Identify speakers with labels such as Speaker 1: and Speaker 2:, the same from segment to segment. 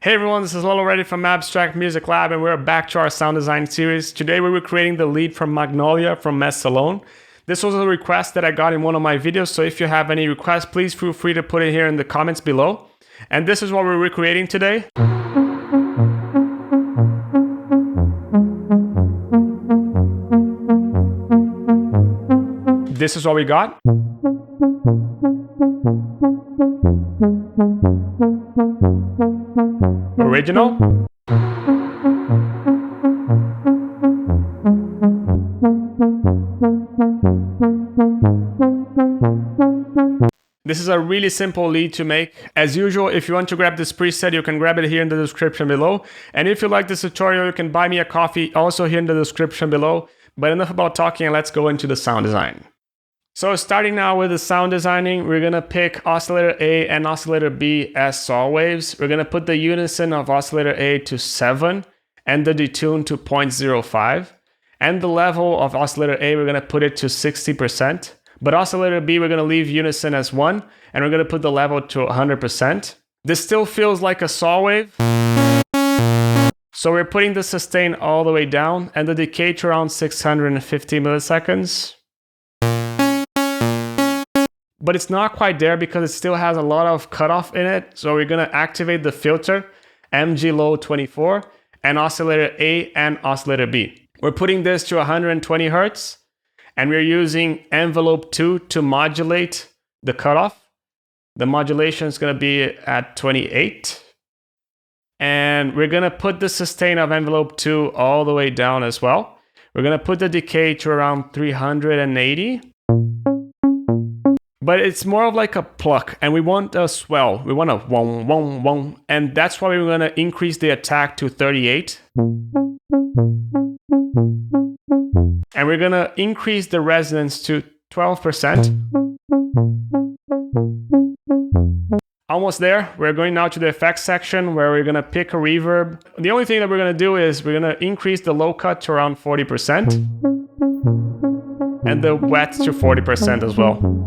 Speaker 1: Hey everyone, this is Lolo Ready from Abstrakt Music Lab, and we're back to our sound design series. Today we were creating the lead from Magnolia from Mees Salomé. This was a request that I got in one of my videos, so if you have any requests, please feel free to put it here in the comments below. And this is what we're recreating today. This is what we got. Original. This is a really simple lead to make. As usual, if you want to grab this preset, you can grab it here in the description below. And if you like this tutorial, you can buy me a coffee also here in the description below. But enough about talking, and let's go into the sound design. So starting now with the sound designing, we're gonna pick oscillator A and oscillator B as saw waves. We're gonna put the unison of oscillator A to 7 and the detune to 0.05. And the level of oscillator A, we're gonna put it to 60%. But oscillator B, we're gonna leave unison as 1, and we're gonna put the level to 100%. This still feels like a saw wave. So we're putting the sustain all the way down and the decay to around 650 milliseconds. But it's not quite there because it still has a lot of cutoff in it. So we're gonna activate the filter, MG low 24, and oscillator A and oscillator B. We're putting this to 120 Hertz, and we're using envelope 2 to modulate the cutoff. The modulation is gonna be at 28. And we're gonna put the sustain of envelope 2 all the way down as well. We're gonna put the decay to around 380. But it's more of like a pluck, and we want a swell. We want a wong, wong, wong. And that's why we're gonna increase the attack to 38. And we're gonna increase the resonance to 12%. Almost there. We're going now to the effects section where we're gonna pick a reverb. The only thing that we're gonna do is we're gonna increase the low cut to around 40%. And the wet to 40% as well.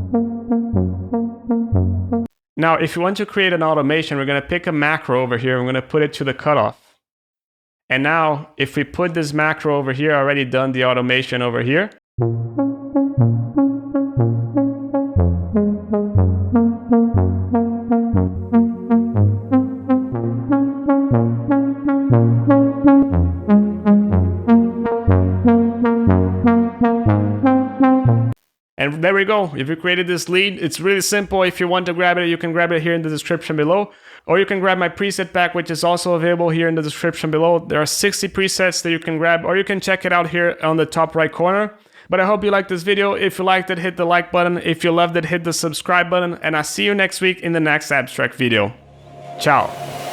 Speaker 1: Now, if you want to create an automation, we're going to pick a macro over here. We're going to put it to the cutoff. And now, if we put this macro over here, I already done the automation over here. And there we go. If you created this lead, it's really simple. If you want to grab it, you can grab it here in the description below. Or you can grab my preset pack, which is also available here in the description below. There are 60 presets that you can grab, or you can check it out here on the top right corner. But I hope you liked this video. If you liked it, hit the like button. If you loved it, hit the subscribe button. And I'll see you next week in the next Abstrakt video. Ciao.